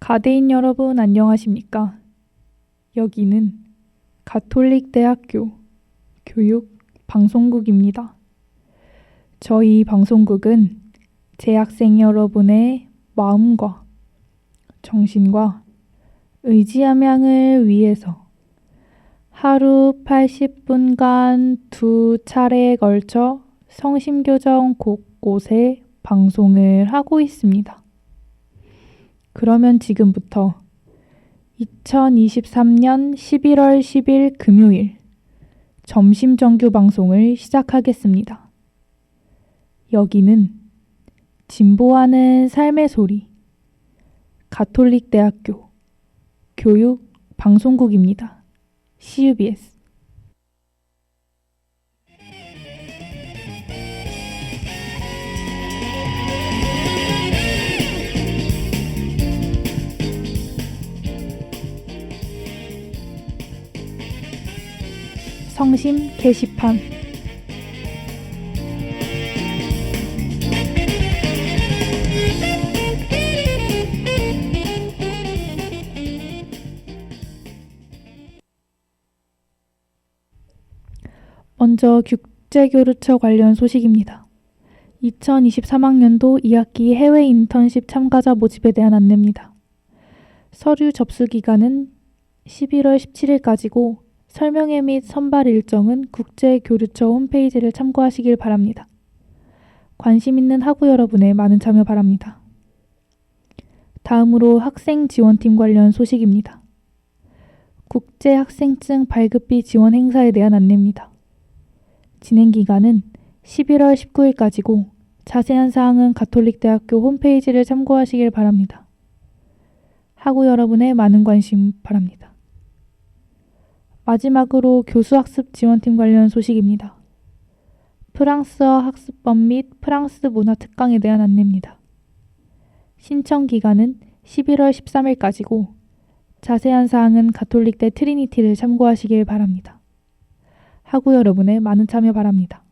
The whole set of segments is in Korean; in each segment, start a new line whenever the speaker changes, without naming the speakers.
가대인 여러분 안녕하십니까? 여기는 가톨릭대학교 교육방송국입니다. 저희 방송국은 재학생 여러분의 마음과 정신과 의지함양을 위해서 하루 80분간 2차례에 걸쳐 성심교정 곳곳에 방송을 하고 있습니다. 그러면 지금부터 2023년 11월 10일 금요일 점심 정규 방송을 시작하겠습니다. 여기는 진보하는 삶의 소리 가톨릭대학교 교육방송국입니다. CUBS 성심 게시판 먼저 국제교류처 관련 소식입니다. 2023학년도 2학기 해외 인턴십 참가자 모집에 대한 안내입니다. 서류 접수 기간은 11월 17일까지고 설명회 및 선발 일정은 국제교류처 홈페이지를 참고하시길 바랍니다. 관심 있는 학우 여러분의 많은 참여 바랍니다. 다음으로 학생 지원팀 관련 소식입니다. 국제학생증 발급비 지원 행사에 대한 안내입니다. 진행 기간은 11월 19일까지고 자세한 사항은 가톨릭대학교 홈페이지를 참고하시길 바랍니다. 학우 여러분의 많은 관심 바랍니다. 마지막으로 교수학습 지원팀 관련 소식입니다. 프랑스어 학습법 및 프랑스 문화 특강에 대한 안내입니다. 신청 기간은 11월 13일까지고 자세한 사항은 가톨릭대 트리니티를 참고하시길 바랍니다. 학우 여러분의 많은 참여 바랍니다.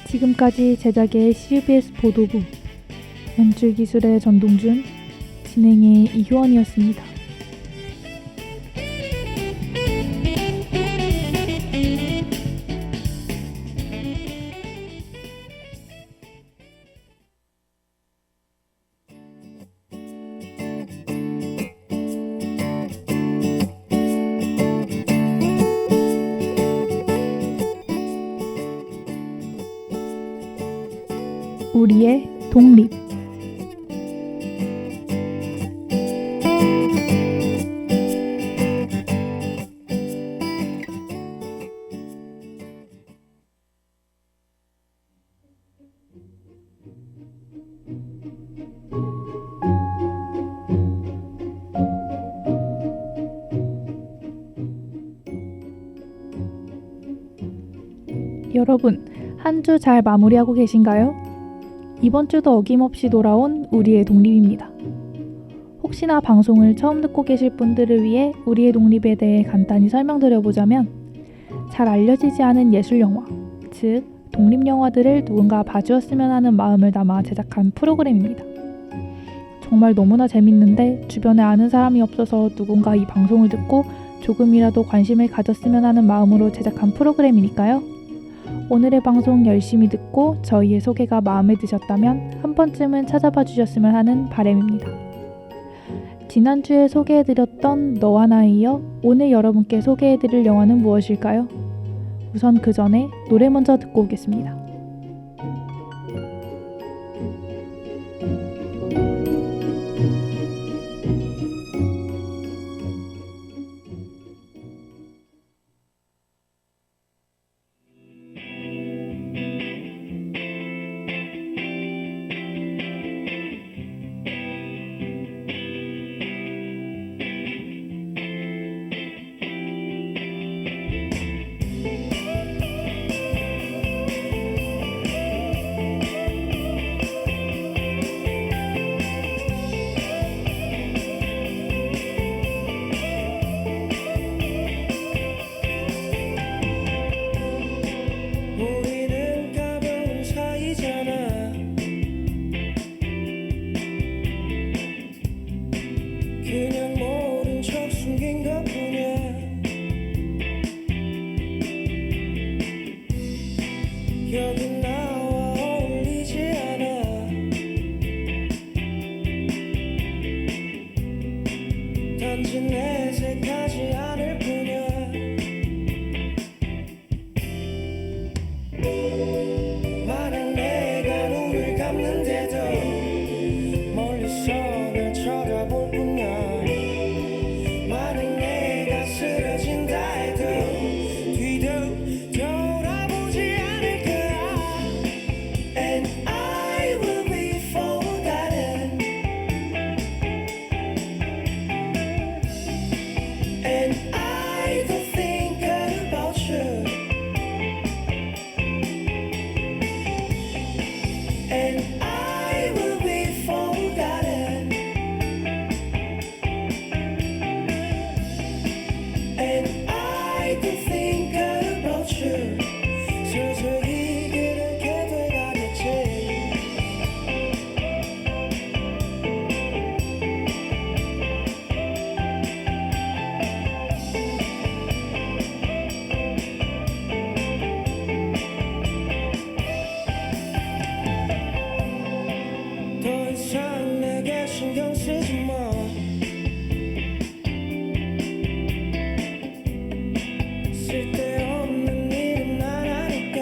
지금까지 제작의 CUBS 보도부, 연출기술의 전동준, 진행의 이효원이었습니다. 우리의 독립 여러분, 한 주 잘 마무리하고 계신가요? 이번 주도 어김없이 돌아온 우리의 독립입니다. 혹시나 방송을 처음 듣고 계실 분들을 위해 우리의 독립에 대해 간단히 설명드려보자면 잘 알려지지 않은 예술영화, 즉 독립영화들을 누군가 봐주었으면 하는 마음을 담아 제작한 프로그램입니다. 정말 너무나 재밌는데 주변에 아는 사람이 없어서 누군가 이 방송을 듣고 조금이라도 관심을 가졌으면 하는 마음으로 제작한 프로그램이니까요. 오늘의 방송 열심히 듣고 저희의 소개가 마음에 드셨다면 한 번쯤은 찾아봐 주셨으면 하는 바람입니다. 지난주에 소개해드렸던 너와 나에 이어 오늘 여러분께 소개해드릴 영화는 무엇일까요? 우선 그 전에 노래 먼저 듣고 오겠습니다.
웃긴 것뿐이야. 여긴 나와 어울리지 않아. 단지 내색하지 않을 뿐이야. 만약 내가 눈을 감는데도 멀리서 널 쳐다볼 뿐이야. 만약 내가 쓰러진다 해도 뒤도 돌아보지 않을 거야. And I will be forgotten. And I don't think about you. And I will be forgotten. And I don't think about you. 서서히 그렇게 돼가겠지. 더 이상 내게 신경 쓰지 마. 쓸데없는 일은 안 하니까.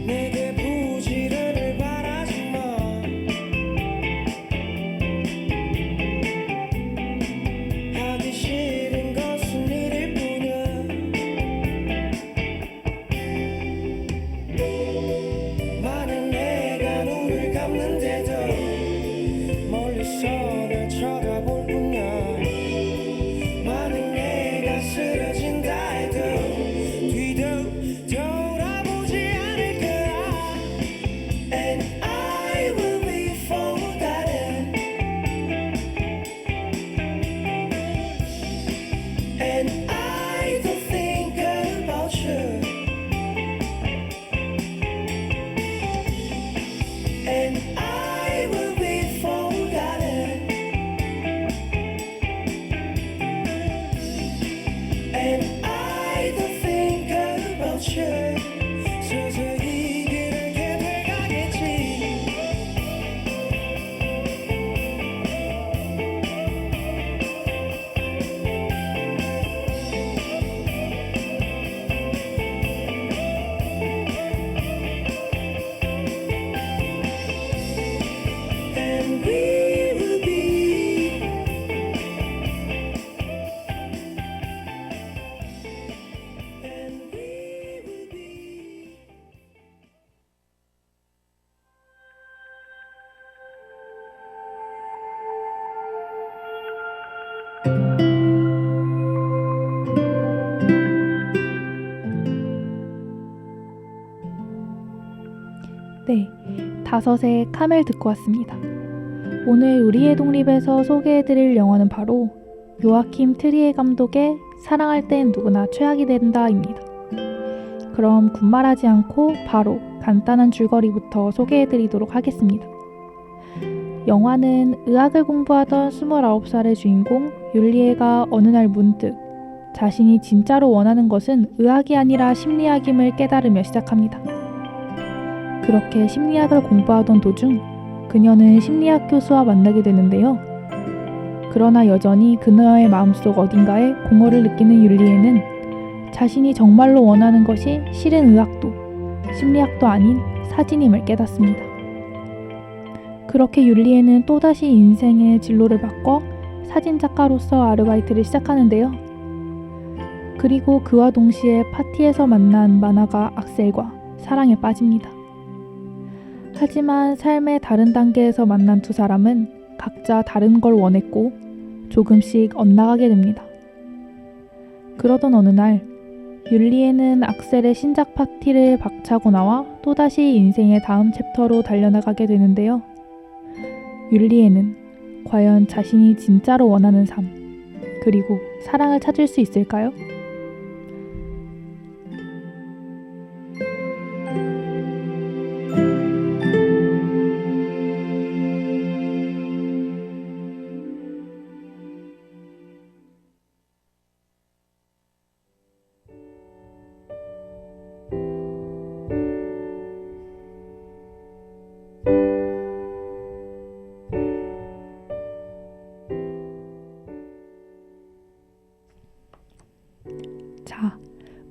내게 부지런을 바라지 마. 하기 싫은 것은 일일 뿐이야. 만약 내가 눈을 감는데도 멀리서 널 쳐다볼 뿐이야. 만약 내가 쓰러진다 해도 뒤도 돌아보지 않을 거야. And I will be forgotten. And I don't think about you. And I will be forgotten. And I don't think about you. 서서히 그렇게 돼가겠지. And we will be. And we will be.
네, 다섯의 카멜 듣고 왔습니다. 오늘 우리의 독립에서 소개해드릴 영화는 바로 요아킴 트리에 감독의 사랑할 땐 누구나 최악이 된다입니다. 그럼 군말하지 않고 바로 간단한 줄거리부터 소개해드리도록 하겠습니다. 영화는 의학을 공부하던 29살의 주인공 율리에가 어느 날 문득 자신이 진짜로 원하는 것은 의학이 아니라 심리학임을 깨달으며 시작합니다. 그렇게 심리학을 공부하던 도중 그녀는 심리학 교수와 만나게 되는데요. 그러나 여전히 그녀의 마음속 어딘가에 공허를 느끼는 율리에는 자신이 정말로 원하는 것이 실은 의학도 심리학도 아닌 사진임을 깨닫습니다. 그렇게 율리에는 또다시 인생의 진로를 바꿔 사진작가로서 아르바이트를 시작하는데요. 그리고 그와 동시에 파티에서 만난 만화가 악셀과 사랑에 빠집니다. 하지만 삶의 다른 단계에서 만난 두 사람은 각자 다른 걸 원했고 조금씩 엇나가게 됩니다. 그러던 어느 날 율리에는 악셀의 신작 파티를 박차고 나와 또다시 인생의 다음 챕터로 달려나가게 되는데요. 율리에는 과연 자신이 진짜로 원하는 삶, 그리고 사랑을 찾을 수 있을까요?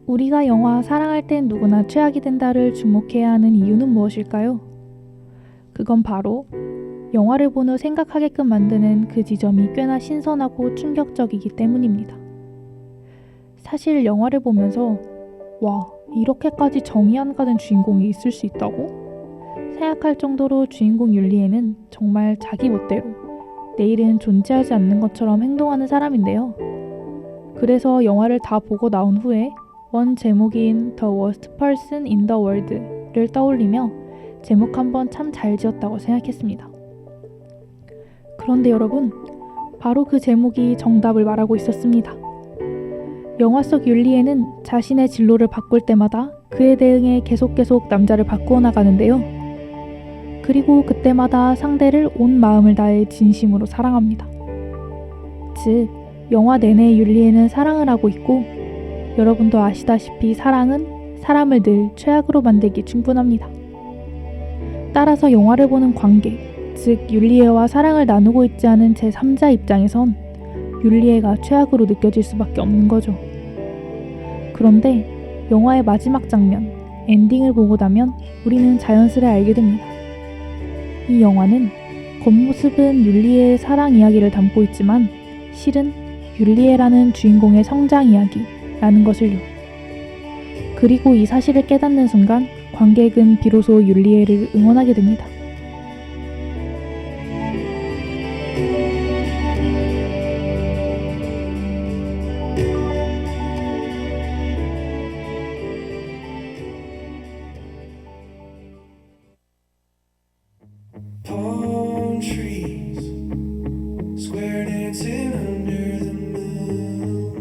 우리가 영화 사랑할 땐 누구나 최악이 된다를 주목해야 하는 이유는 무엇일까요? 그건 바로 영화를 본 후 생각하게끔 만드는 그 지점이 꽤나 신선하고 충격적이기 때문입니다. 사실 영화를 보면서 와, 이렇게까지 정이 안 가는 주인공이 있을 수 있다고? 생각할 정도로 주인공 율리에는 정말 자기 멋대로 내일은 존재하지 않는 것처럼 행동하는 사람인데요. 그래서 영화를 다 보고 나온 후에 원 제목인 The Worst Person in the World를 떠올리며 제목 한번 참 잘 지었다고 생각했습니다. 그런데 여러분, 바로 그 제목이 정답을 말하고 있었습니다. 영화 속 율리에는 자신의 진로를 바꿀 때마다 그에 대응해 계속 남자를 바꾸어 나가는데요. 그리고 그때마다 상대를 온 마음을 다해 진심으로 사랑합니다. 즉, 영화 내내 율리에는 사랑을 하고 있고 여러분도 아시다시피 사랑은 사람을 늘 최악으로 만들기 충분합니다. 따라서 영화를 보는 관객, 즉 율리에와 사랑을 나누고 있지 않은 제3자 입장에선 율리에가 최악으로 느껴질 수밖에 없는 거죠. 그런데 영화의 마지막 장면, 엔딩을 보고 나면 우리는 자연스레 알게 됩니다. 이 영화는 겉모습은 율리에의 사랑 이야기를 담고 있지만 실은 율리에라는 주인공의 성장 이야기라는 것을요. 그리고 이 사실을 깨닫는 순간 관객은 비로소 율리에를 응원하게 됩니다.
Palm trees, square dancing under the moon.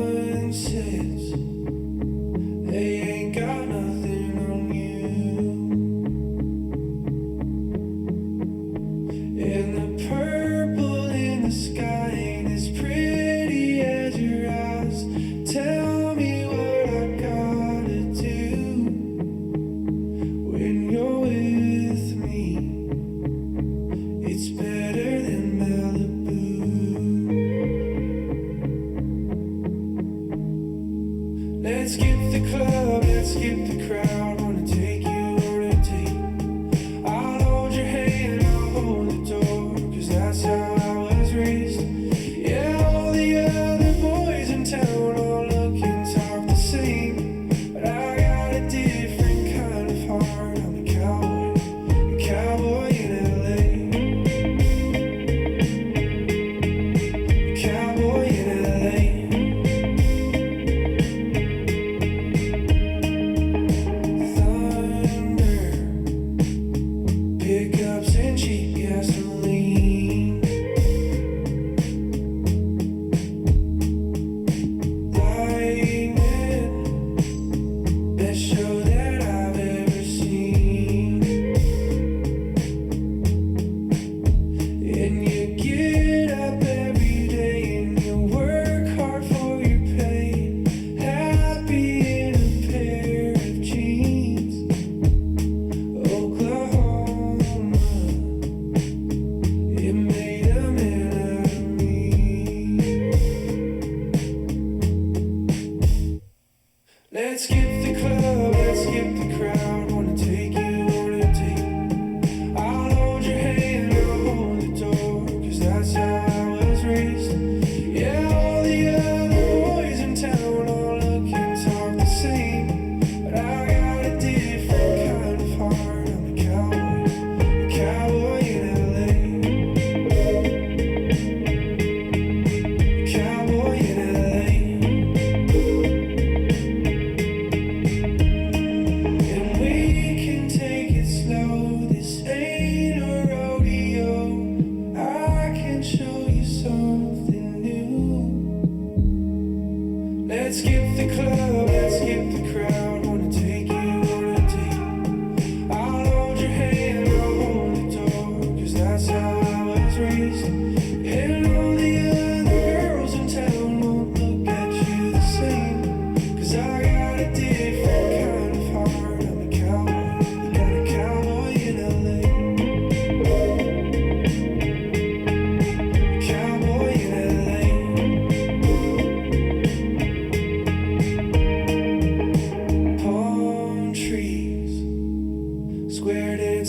Sunsets, they ain't got nothing on you.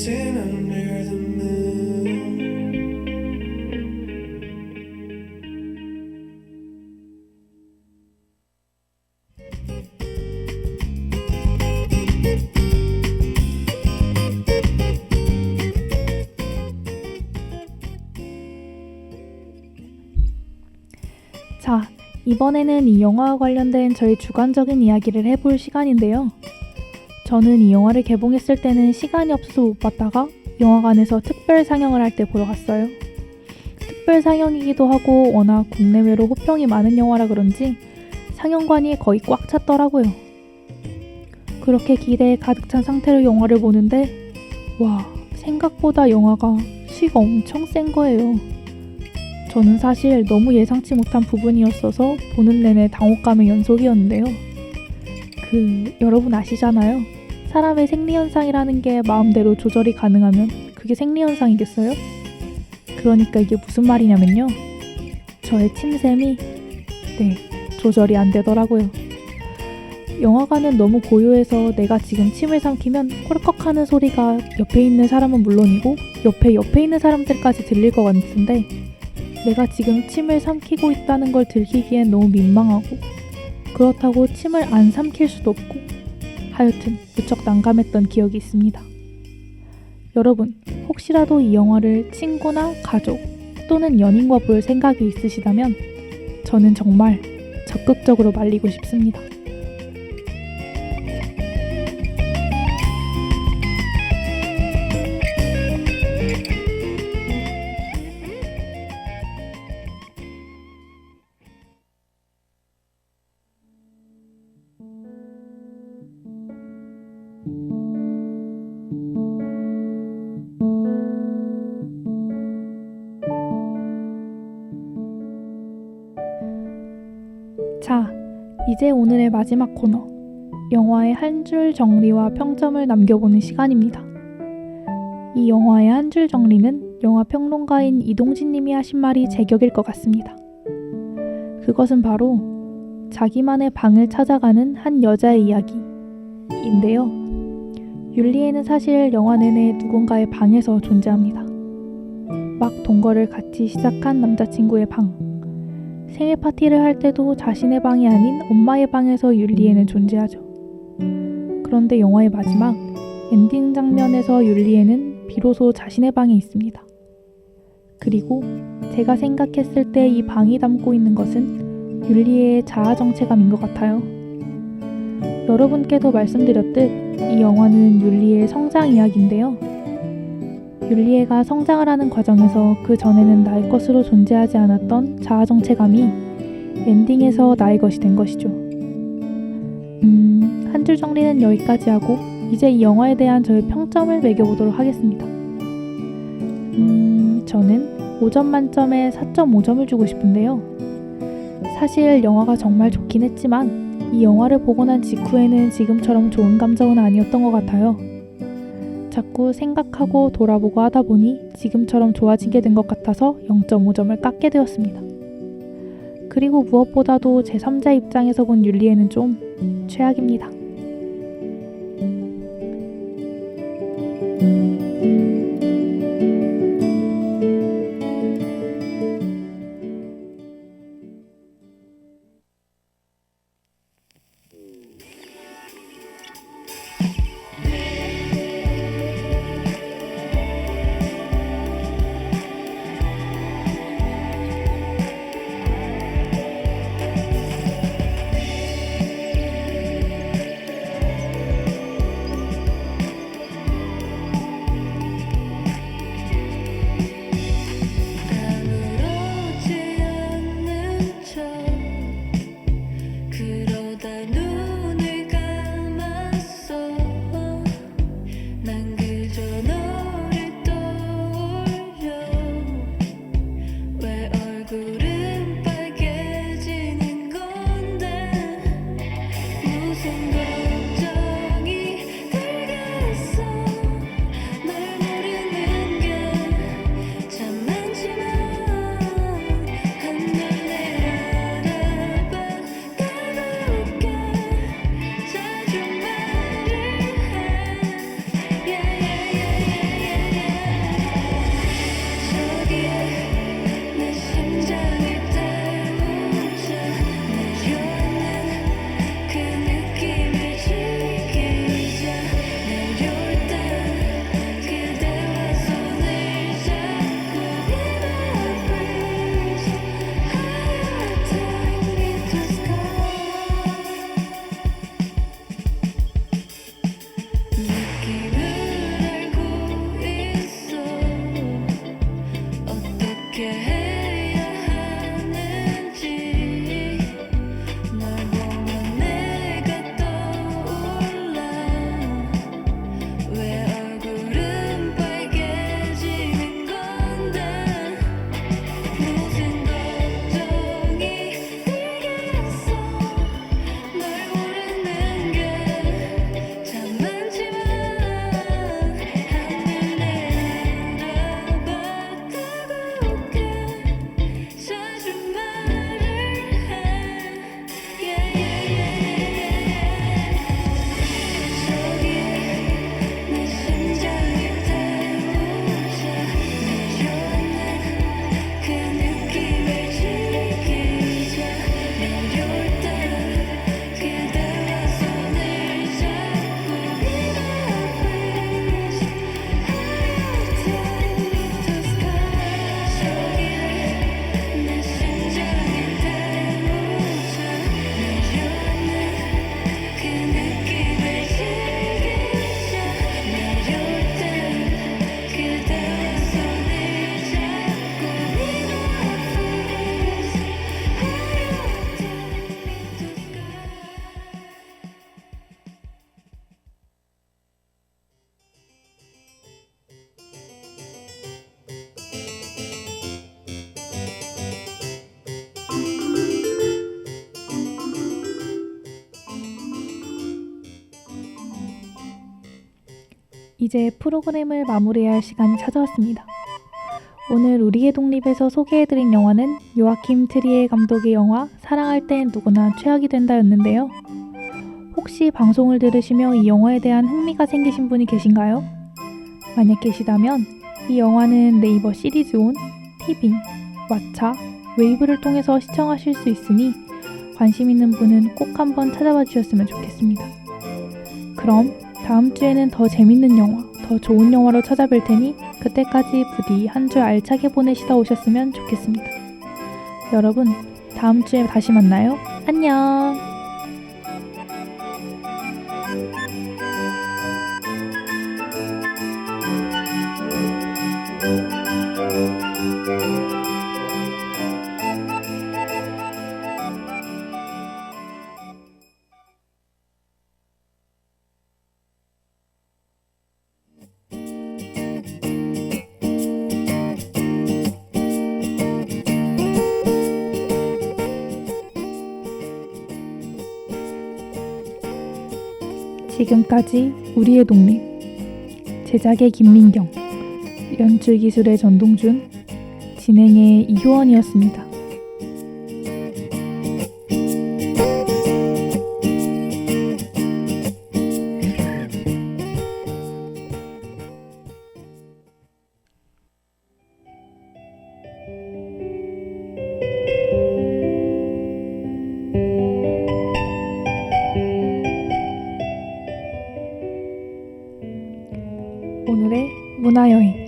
dancing under the moon.
자, 이번에는 이 영화와 관련된 저희 주관적인 이야기를 해볼 시간인데요. 저는 이 영화를 개봉했을 때는 시간이 없어서 못 봤다가 영화관에서 특별 상영을 할 때 보러 갔어요. 특별 상영이기도 하고 워낙 국내외로 호평이 많은 영화라 그런지 상영관이 거의 꽉 찼더라고요. 그렇게 기대에 가득 찬 상태로 영화를 보는데 와, 생각보다 영화가 시가 엄청 센 거예요. 저는 사실 너무 예상치 못한 부분이었어서 보는 내내 당혹감의 연속이었는데요. 여러분 아시잖아요? 사람의 생리현상이라는 게 마음대로 조절이 가능하면 그게 생리현상이겠어요? 그러니까 이게 무슨 말이냐면요. 저의 침샘이 조절이 안 되더라고요. 영화관은 너무 고요해서 내가 지금 침을 삼키면 꼴꺽 하는 소리가 옆에 있는 사람은 물론이고 옆에 있는 사람들까지 들릴 것 같은데 내가 지금 침을 삼키고 있다는 걸 들키기엔 너무 민망하고 그렇다고 침을 안 삼킬 수도 없고 하여튼 무척 난감했던 기억이 있습니다. 여러분, 혹시라도 이 영화를 친구나 가족 또는 연인과 볼 생각이 있으시다면 저는 정말 적극적으로 말리고 싶습니다. 자, 이제 오늘의 마지막 코너, 영화의 한 줄 정리와 평점을 남겨보는 시간입니다. 이 영화의 한 줄 정리는 영화 평론가인 이동진 님이 하신 말이 제격일 것 같습니다. 그것은 바로 자기만의 방을 찾아가는 한 여자의 이야기인데요. 율리에는 사실 영화 내내 누군가의 방에서 존재합니다. 막 동거를 같이 시작한 남자친구의 방, 생일 파티를 할 때도 자신의 방이 아닌 엄마의 방에서 율리에는 존재하죠. 그런데 영화의 마지막 엔딩 장면에서 율리에는 비로소 자신의 방에 있습니다. 그리고 제가 생각했을 때 이 방이 담고 있는 것은 율리에의 자아 정체감인 것 같아요. 여러분께도 말씀드렸듯 이 영화는 율리에의 성장 이야기인데요. 율리에가 성장을 하는 과정에서 그 전에는 나의 것으로 존재하지 않았던 자아 정체감이 엔딩에서 나의 것이 된 것이죠. 한 줄 정리는 여기까지 하고 이제 이 영화에 대한 저의 평점을 매겨보도록 하겠습니다. 저는 5점 만점에 4.5점을 주고 싶은데요. 사실 영화가 정말 좋긴 했지만 이 영화를 보고 난 직후에는 지금처럼 좋은 감정은 아니었던 것 같아요. 자꾸 생각하고 돌아보고 하다 보니 지금처럼 좋아지게 된 것 같아서 0.5점을 깎게 되었습니다. 그리고 무엇보다도 제3자 입장에서 본 율리에는 좀 최악입니다. 이제 프로그램을 마무리해야 할 시간이 찾아왔습니다. 오늘 우리의 독립에서 소개해드린 영화는 요아킴 트리에 감독의 영화 사랑할 땐 누구나 최악이 된다였는데요. 혹시 방송을 들으시며 이 영화에 대한 흥미가 생기신 분이 계신가요? 만약 계시다면 이 영화는 네이버 시리즈온, 티빙, 왓챠, 웨이브를 통해서 시청하실 수 있으니 관심 있는 분은 꼭 한번 찾아봐 주셨으면 좋겠습니다. 그럼 다음 주에는 더 재밌는 영화, 더 좋은 영화로 찾아뵐 테니 그때까지 부디 한 주 알차게 보내시다 오셨으면 좋겠습니다. 여러분, 다음 주에 다시 만나요. 안녕! 지금까지 우리의 독립, 제작의 김민경, 연출 기술의 전동준, 진행의 이효원이었습니다. 오늘의 문화여행.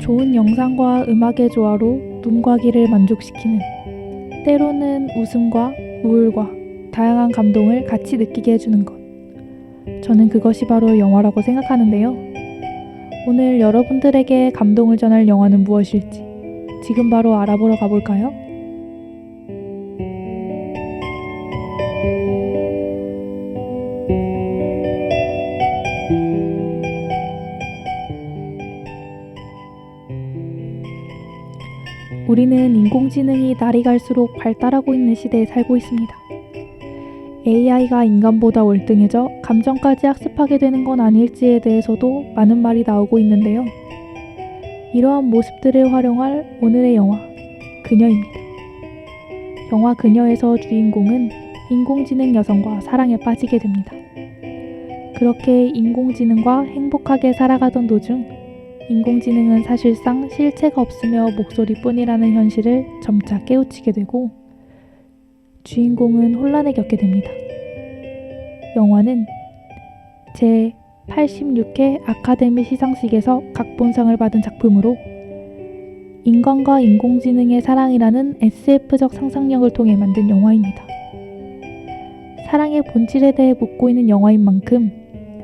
좋은 영상과 음악의 조화로 눈과 귀를 만족시키는, 때로는 웃음과 우울과 다양한 감동을 같이 느끼게 해주는 것. 저는 그것이 바로 영화라고 생각하는데요. 오늘 여러분들에게 감동을 전할 영화는 무엇일지 지금 바로 알아보러 가볼까요? 우리는 인공지능이 날이 갈수록 발달하고 있는 시대에 살고 있습니다. AI가 인간보다 월등해져 감정까지 학습하게 되는 건 아닐지에 대해서도 많은 말이 나오고 있는데요. 이러한 모습들을 활용할 오늘의 영화, 그녀입니다. 영화 그녀에서 주인공은 인공지능 여성과 사랑에 빠지게 됩니다. 그렇게 인공지능과 행복하게 살아가던 도중 인공지능은 사실상 실체가 없으며 목소리뿐이라는 현실을 점차 깨우치게 되고 주인공은 혼란에 겪게 됩니다. 영화는 제86회 아카데미 시상식에서 각본상을 받은 작품으로 인간과 인공지능의 사랑이라는 SF적 상상력을 통해 만든 영화입니다. 사랑의 본질에 대해 묻고 있는 영화인 만큼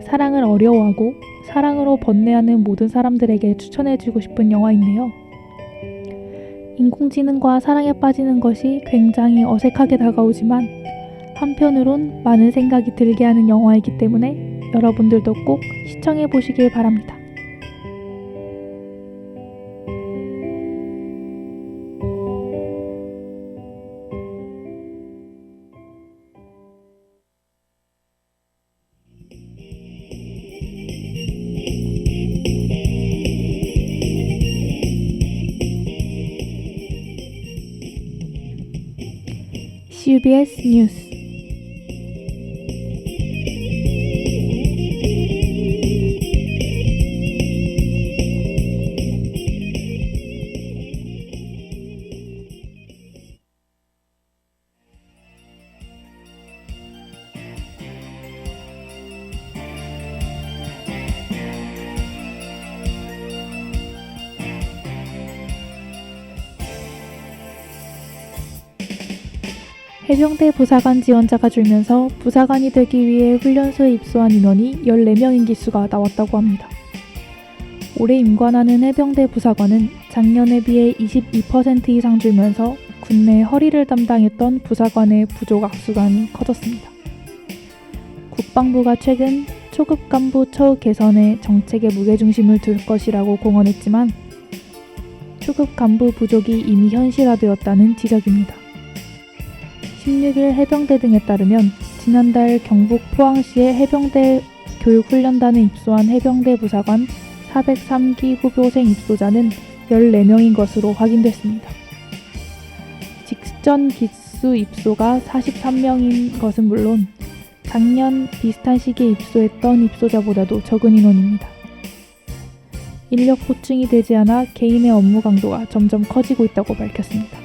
사랑을 어려워하고 사랑으로 번뇌하는 모든 사람들에게 추천해주고 싶은 영화인데요. 인공지능과 사랑에 빠지는 것이 굉장히 어색하게 다가오지만 한편으론 많은 생각이 들게 하는 영화이기 때문에 여러분들도 꼭 시청해 보시길 바랍니다. CBS 뉴스. 해병대 부사관 지원자가 줄면서 부사관이 되기 위해 훈련소에 입소한 인원이 14명인 기수가 나왔다고 합니다. 올해 임관하는 해병대 부사관은 작년에 비해 22% 이상 줄면서 국내 허리를 담당했던 부사관의 부족 악수관이 커졌습니다. 국방부가 최근 초급 간부 처우 개선에 정책의 무게중심을 둘 것이라고 공언했지만 초급 간부 부족이 이미 현실화되었다는 지적입니다. 16일 해병대 등에 따르면 지난달 경북 포항시의 해병대 교육훈련단에 입소한 해병대 부사관 403기 후보생 입소자는 14명인 것으로 확인됐습니다. 직전 기수 입소가 43명인 것은 물론 작년 비슷한 시기에 입소했던 입소자보다도 적은 인원입니다. 인력 보충이 되지 않아 개인의 업무 강도가 점점 커지고 있다고 밝혔습니다.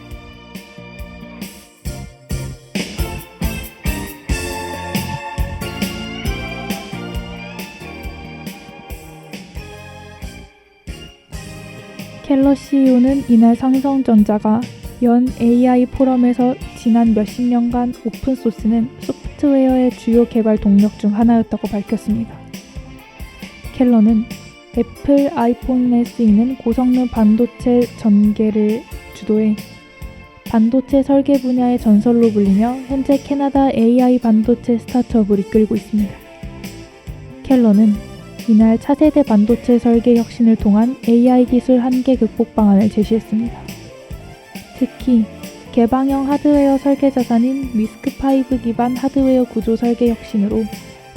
켈러 CEO는 이날 삼성전자가 연 AI 포럼에서 지난 몇십 년간 오픈소스는 소프트웨어의 주요 개발 동력 중 하나였다고 밝혔습니다. 켈러는 애플 아이폰에 쓰이는 고성능 반도체 전개를 주도해 반도체 설계 분야의 전설로 불리며 현재 캐나다 AI 반도체 스타트업을 이끌고 있습니다. 켈러는 이날 차세대 반도체 설계 혁신을 통한 AI 기술 한계 극복 방안을 제시했습니다. 특히 개방형 하드웨어 설계 자산인 리스크5 기반 하드웨어 구조 설계 혁신으로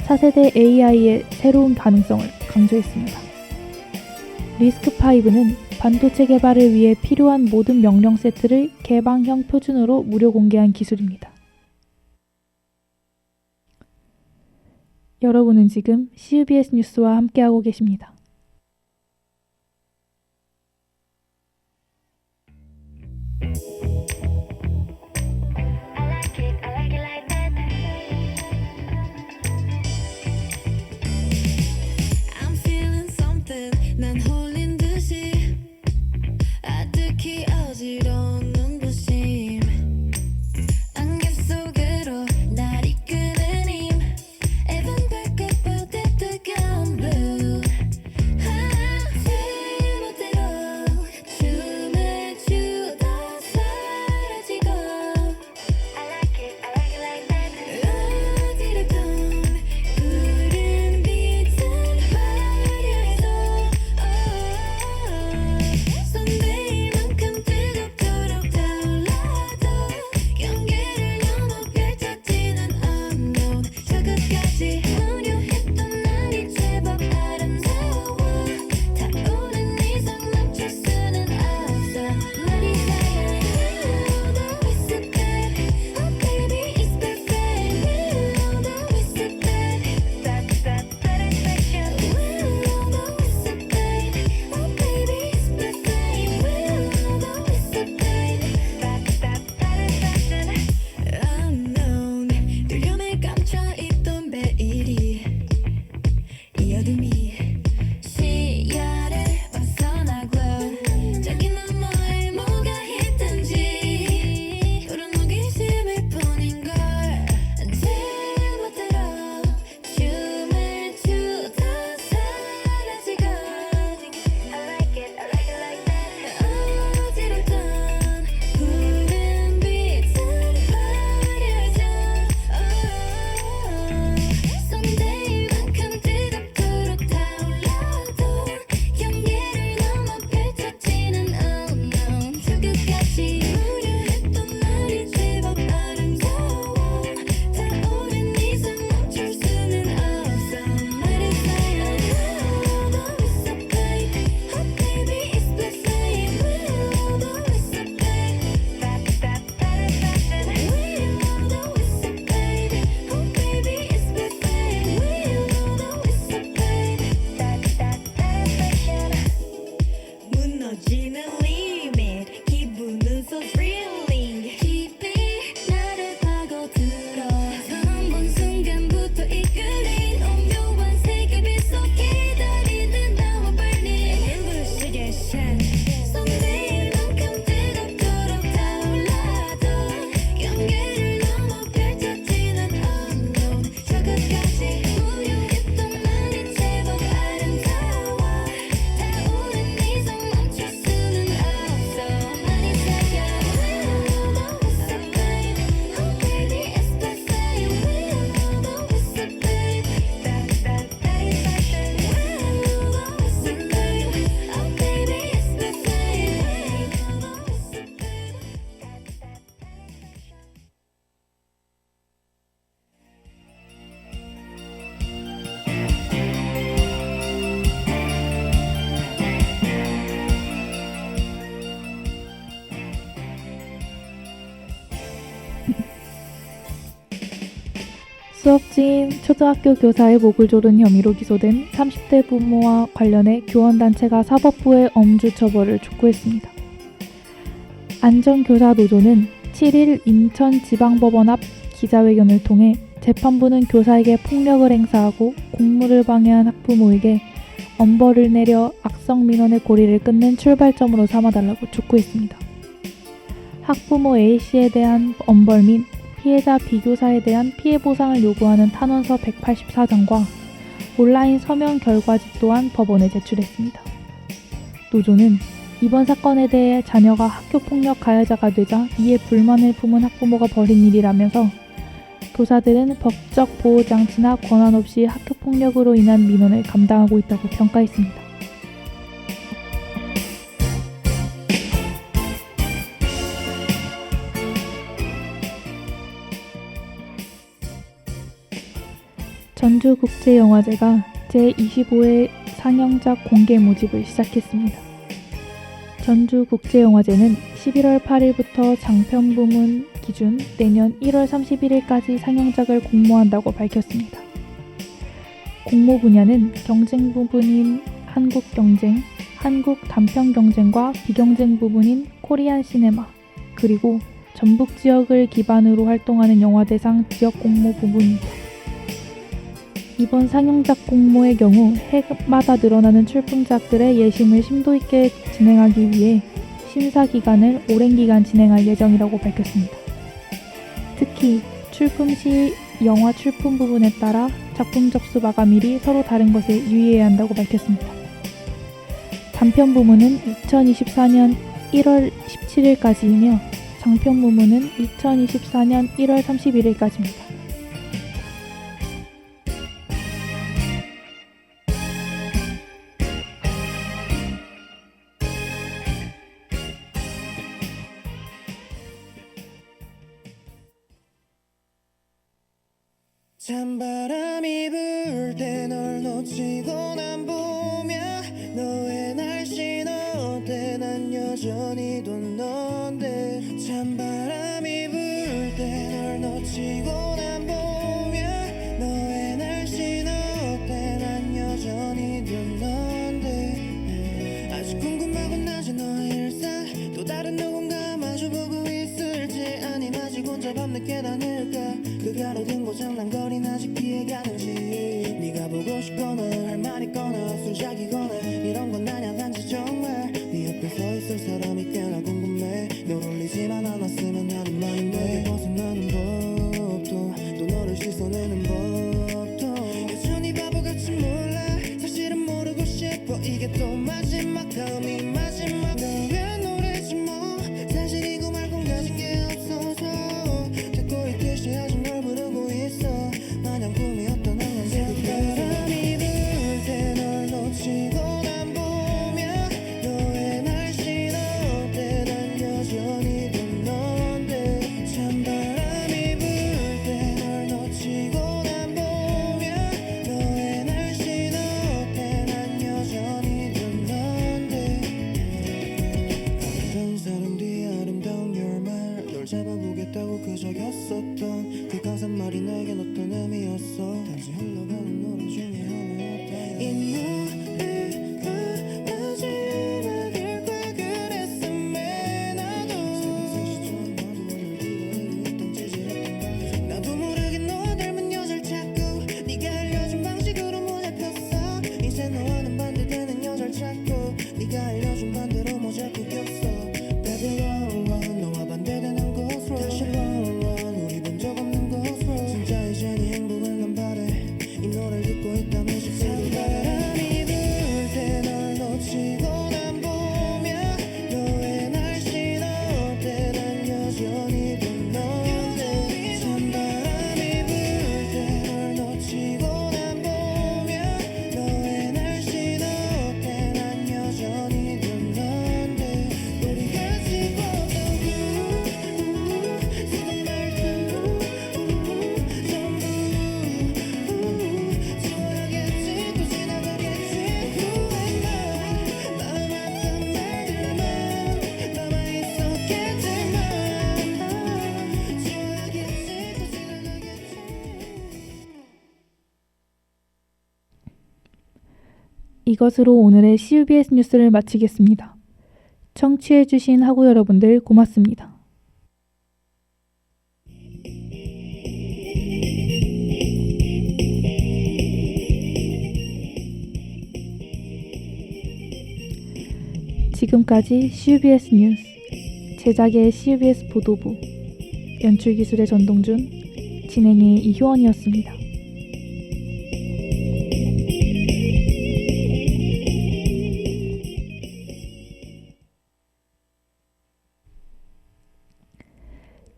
차세대 AI의 새로운 가능성을 강조했습니다. 리스크5는 반도체 개발을 위해 필요한 모든 명령 세트를 개방형 표준으로 무료 공개한 기술입니다. 여러분은 지금 CUBS 뉴스와 함께하고 계십니다.
I'm feeling something 난 홀린 듯이 아득히 어지러운 눈부심 안개 속으로 날 이끄는 힘 Even back up out at the gun blue
수업지인 초등학교 교사의 목을 조른 혐의로 기소된 30대 부모와 관련해 교원단체가 사법부에 엄주 처벌을 촉구했습니다. 안전교사노조는 7일 인천지방법원 앞 기자회견을 통해 재판부는 교사에게 폭력을 행사하고 공무를 방해한 학부모에게 엄벌을 내려 악성 민원의 고리를 끊는 출발점으로 삼아달라고 촉구했습니다. 학부모 A씨에 대한 엄벌 및 피해자 B교사에 대한 피해 보상을 요구하는 탄원서 184장과 온라인 서면 결과집 또한 법원에 제출했습니다. 노조는 이번 사건에 대해 자녀가 학교폭력 가해자가 되자 이에 불만을 품은 학부모가 벌인 일이라면서 교사들은 법적 보호장치나 권한 없이 학교폭력으로 인한 민원을 감당하고 있다고 평가했습니다. 전주국제영화제가 제25회 상영작 공개 모집을 시작했습니다. 전주국제영화제는 11월 8일부터 장편 부문 기준 내년 1월 31일까지 상영작을 공모한다고 밝혔습니다. 공모 분야는 경쟁 부분인 한국경쟁, 한국 단편경쟁과 비경쟁 부분인 코리안 시네마, 그리고 전북 지역을 기반으로 활동하는 영화대상 지역 공모 부분입니다. 이번 상영작 공모의 경우 해마다 늘어나는 출품작들의 예심을 심도 있게 진행하기 위해 심사 기간을 오랜 기간 진행할 예정이라고 밝혔습니다. 특히 출품 시 영화 출품 부분에 따라 작품 접수 마감일이 서로 다른 것에 유의해야 한다고 밝혔습니다. 단편 부문은 2024년 1월 17일까지이며 장편 부문은 2024년 1월 31일까지입니다.
찬바람이 불 때 널 놓치고 난 보며 너의 날씬 어때 난 여전히 돈 넌데 찬바람이 불 때 널 놓치고 난 보며 너의 날씬 어때 난 여전히 돈 넌데 아직 궁금하곤 하지 너의 일상 또 다른 누군가 마주보고 있을지 아님 아직 혼자 밤늦게 다닐까 그 가로등 고장난거린 아직 피해가는지 네가 보고 싶거나 할 말 있거나 술작이거나 이런 건 아냐 단지 정말 네 옆에 서 있을 사람이 꽤나 궁금해 널 울리지만 않았으면 하는 말인데 너를 벗어나는 법도 또 너를 씻어내는 법도 여전히 바보같이 몰라 사실은 모르고 싶어 이게 또 마지막 다음이 마지막 너의 노래지 뭐 사실이고 말고 가진 게 없어서 듣고 있듯이 아직 널 부르고 있어 마냥 꿈이었던 바람이 불 때 널 놓치고 난 보며 너의 날씬 어때 난 여전히 돈 넌데 찬바람이 불 때 널 놓치고 난 보며 너의 날씬 어때 난 여전히 돈 넌데 아름다운 사람 뒤에 아름다운 열말 널 잡아보겠다고 그저 였었던 그 가사말이 내겐 어떤 의미였어 단지 흘러가는 노래 중에 하나였다 이 노래가 마지막일 걸 그랬음에 나도 모르게 너 닮은 여자를 찾고 네가 알려준 방식으로 못 잡혔어 이제 너와는 반대되는 여자를 찾고 네가 알려준 반대로 못 잡고 꼈어 Baby run run 너와 반대되는 곳으로 다시 run run 우리 본 적 없는 곳으로 진짜 이제 네 행복을 난 바래 이 노래를 듣고 있다면 찬바람이 불 때 널 놓치고 난 보며 너의 날씬 어때 난 여전히 돈 넌데 찬바람이 불 때 널 놓치고 난 보며 너의 날씬 어때 난 여전히 돈 넌데
이것으로 오늘의 CUBS 뉴스를 마치겠습니다. 청취해주신 학우 여러분들 고맙습니다. 지금까지 CUBS 뉴스, 제작의 CUBS 보도부, 연출기술의 전동준, 진행의 이효원이었습니다.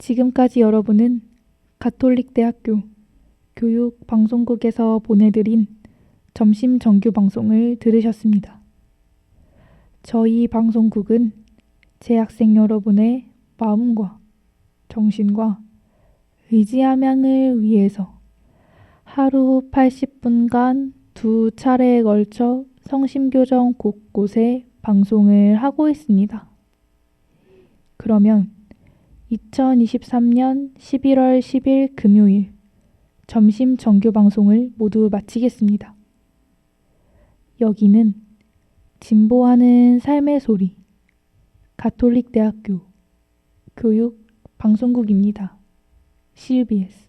지금까지 여러분은 가톨릭대학교 교육방송국에서 보내드린 점심 정규 방송을 들으셨습니다. 저희 방송국은 재학생 여러분의 마음과 정신과 의지함양을 위해서 하루 80분간 2차례에 걸쳐 성심교정 곳곳에 방송을 하고 있습니다. 그러면 2023년 11월 10일 금요일 점심 정규 방송을 모두 마치겠습니다. 여기는 진보하는 삶의 소리 가톨릭대학교 교육 방송국입니다. CUBS